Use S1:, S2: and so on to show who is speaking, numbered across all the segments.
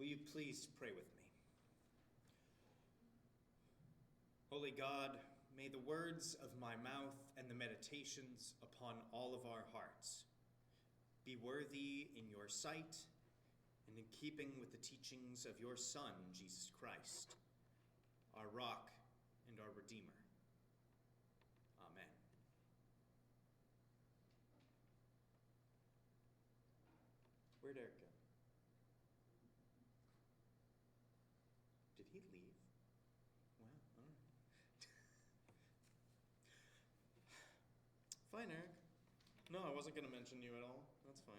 S1: Will you please pray with me? Holy God, may the words of my mouth and the meditations upon all of our hearts be worthy in your sight and in keeping with the teachings of your Son, Jesus Christ, our rock and our Redeemer. Amen. Where'd Eric go? Did he leave? Wow, all right. Fine, Eric. No, I wasn't going to mention you at all. That's fine.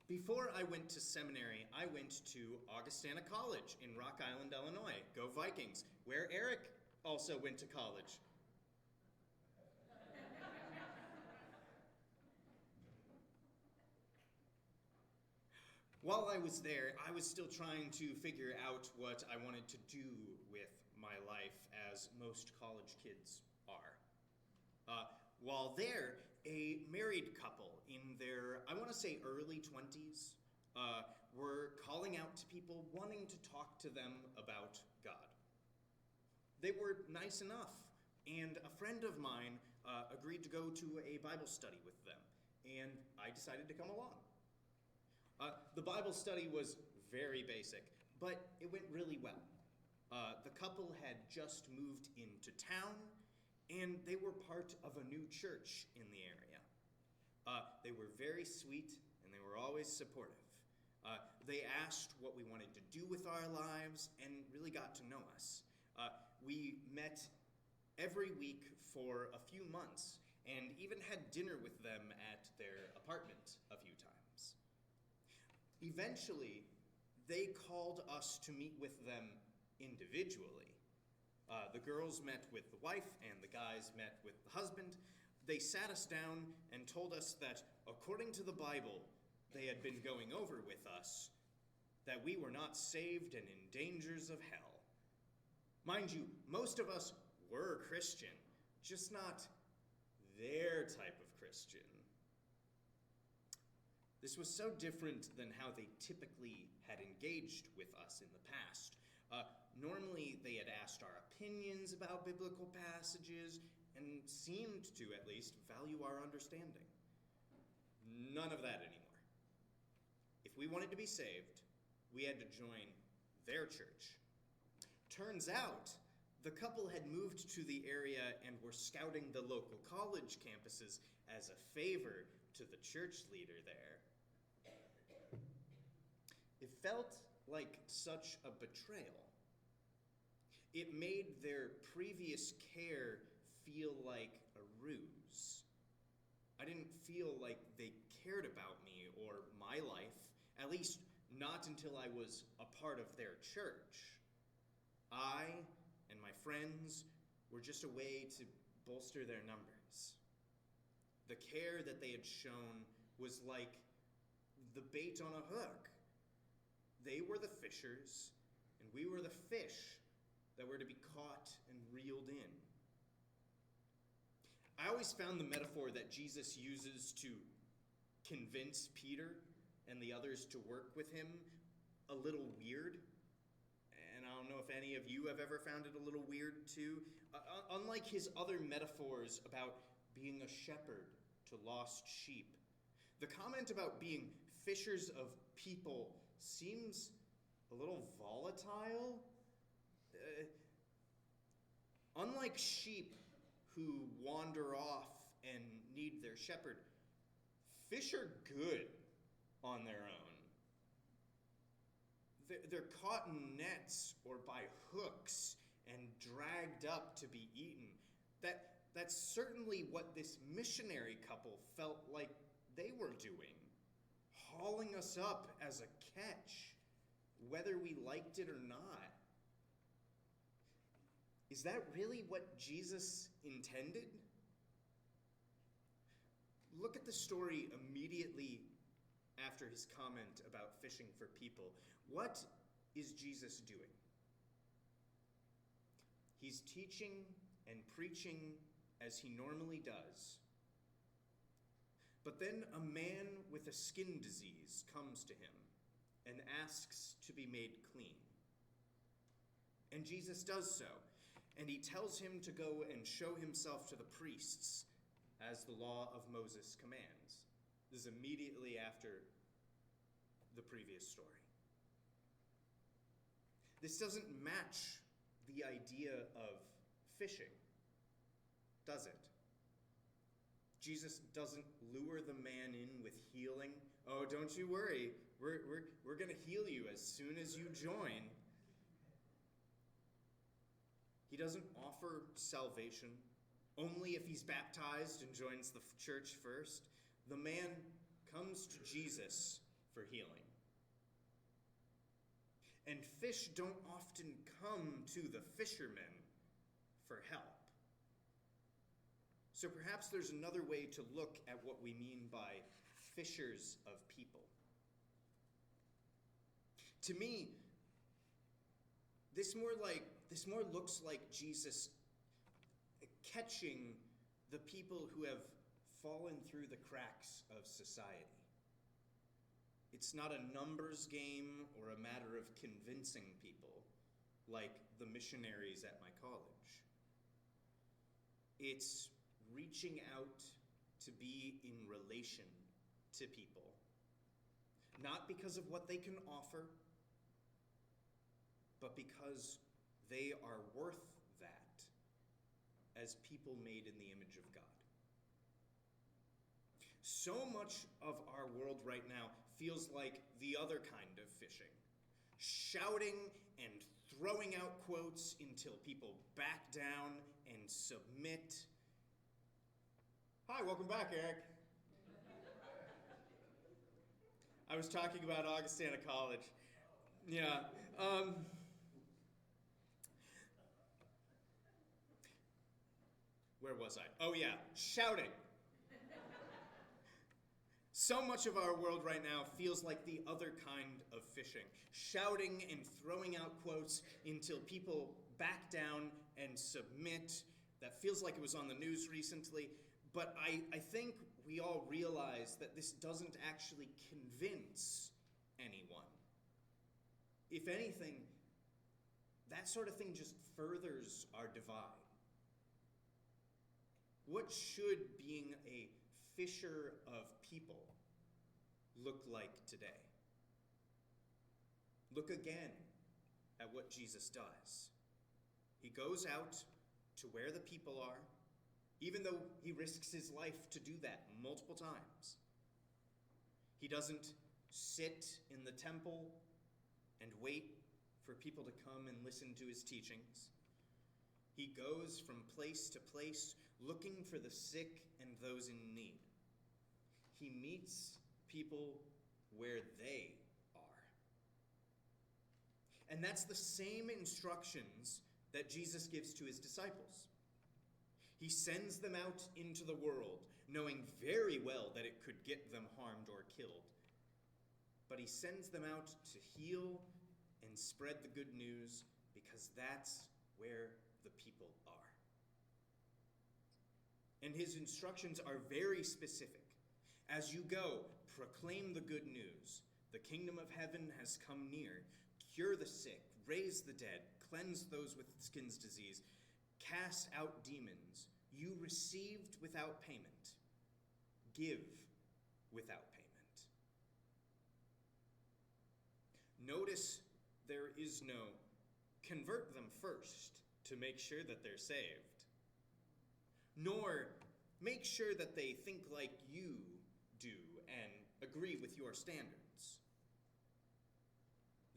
S1: Before I went to seminary, I went to Augustana College in Rock Island, Illinois. Go Vikings, where Eric also went to college. While I was there, I was still trying to figure out what I wanted to do with my life, as most college kids are. While there, a married couple in their, I want to say early 20s, were calling out to people wanting to talk to them about God. They were nice enough, and a friend of mine agreed to go to a Bible study with them, and I decided to come along. The Bible study was very basic, but it went really well. The couple had just moved into town, and they were part of a new church in the area. They were very sweet, and they were always supportive. They asked what we wanted to do with our lives and really got to know us. We met every week for a few months and even had dinner with them at their apartment a few times. Eventually, they called us to meet with them individually. The girls met with the wife and the guys met with the husband. They sat us down and told us that, according to the Bible, they had been going over with us, that we were not saved and in dangers of hell. Mind you, most of us were Christian, just not their type of Christian. This was so different than how they typically had engaged with us in the past. Normally, they had asked our opinions about biblical passages and seemed to, at least, value our understanding. None of that anymore. If we wanted to be saved, we had to join their church. Turns out, the couple had moved to the area and were scouting the local college campuses as a favor to the church leader there. It felt like such a betrayal. It made their previous care feel like a ruse. I didn't feel like they cared about me or my life, at least not until I was a part of their church. I and my friends were just a way to bolster their numbers. The care that they had shown was like the bait on a hook. They were the fishers, and we were the fish that were to be caught and reeled in. I always found the metaphor that Jesus uses to convince Peter and the others to work with him a little weird. And I don't know if any of you have ever found it a little weird too. Unlike his other metaphors about being a shepherd to lost sheep, the comment about being fishers of people seems a little volatile. Unlike sheep who wander off and need their shepherd, fish are good on their own. They're caught in nets or by hooks and dragged up to be eaten. That's certainly what this missionary couple felt like they were doing, hauling us up as a catch, whether we liked it or not. Is that really what Jesus intended? Look at the story immediately after his comment about fishing for people. What is Jesus doing? He's teaching and preaching as he normally does. But then a man with a skin disease comes to him and asks to be made clean. And Jesus does so, and he tells him to go and show himself to the priests as the law of Moses commands. This is immediately after the previous story. This doesn't match the idea of fishing, does it? Jesus doesn't lure the man in with healing. Oh, don't you worry. We're going to heal you as soon as you join. He doesn't offer salvation only if he's baptized and joins the church first. The man comes to Jesus for healing. And fish don't often come to the fishermen for help. So perhaps there's another way to look at what we mean by fishers of people. To me, this more looks like Jesus catching the people who have fallen through the cracks of society. It's not a numbers game or a matter of convincing people like the missionaries at my college. It's reaching out to be in relation to people, not because of what they can offer, but because they are worth that as people made in the image of God. So much of our world right now feels like the other kind of fishing, shouting and throwing out quotes until people back down and submit. Hi, welcome back, Eric. I was talking about Augustana College. Yeah. Where was I? Oh, yeah, shouting. So much of our world right now feels like the other kind of fishing, shouting and throwing out quotes until people back down and submit. That feels like it was on the news recently, but I think we all realize that this doesn't actually convince anyone. If anything, that sort of thing just furthers our divide. What should being a fisher of people look like today? Look again at what Jesus does. He goes out to where the people are, even though he risks his life to do that multiple times. He doesn't sit in the temple and wait for people to come and listen to his teachings. He goes from place to place looking for the sick and those in need. He meets people where they are. And that's the same instructions that Jesus gives to his disciples. He sends them out into the world, knowing very well that it could get them harmed or killed. But he sends them out to heal and spread the good news because that's where the people are. And his instructions are very specific. As you go, proclaim the good news. The kingdom of heaven has come near. Cure the sick, raise the dead, cleanse those with skin's disease, cast out demons. You received without payment. Give without payment. Notice there is no convert them first to make sure that they're saved, nor make sure that they think like you do and agree with your standards.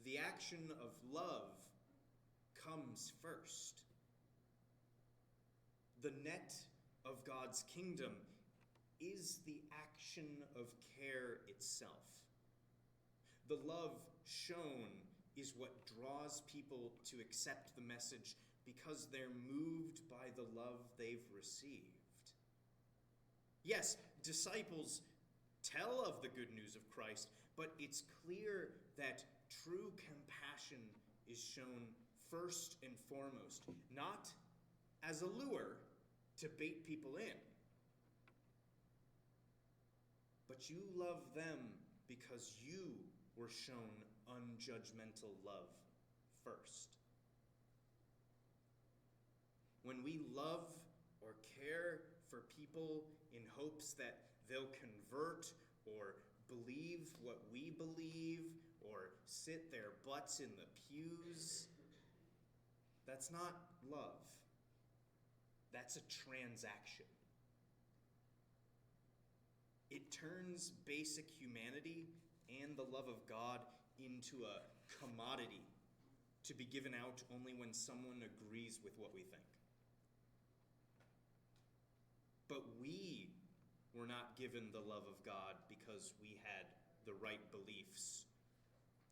S1: The action of love comes first. The net of God's kingdom is the action of care itself. The love shown is what draws people to accept the message because they're moved by the love they've received. Yes, disciples tell of the good news of Christ, but it's clear that true compassion is shown first and foremost, not as a lure to bait people in. but you love them because you were shown unjudgmental love first. When we love or care for people in hopes that they'll convert or believe what we believe or sit their butts in the pews, that's not love. That's a transaction. It turns basic humanity and the love of God into a commodity to be given out only when someone agrees with what we think. But we were not given the love of God because we had the right beliefs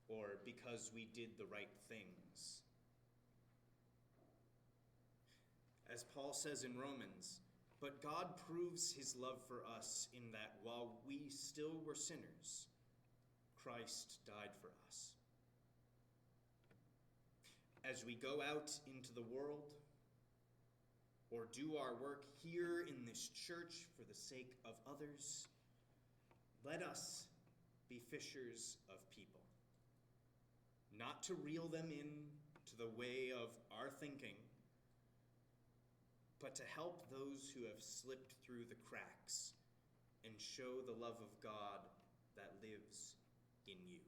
S1: or because we did the right things. As Paul says in Romans, but God proves his love for us in that while we still were sinners, Christ died for us. As we go out into the world or do our work here in this church for the sake of others, let us be fishers of people. Not to reel them in to the way of our thinking, but to help those who have slipped through the cracks and show the love of God that lives in you.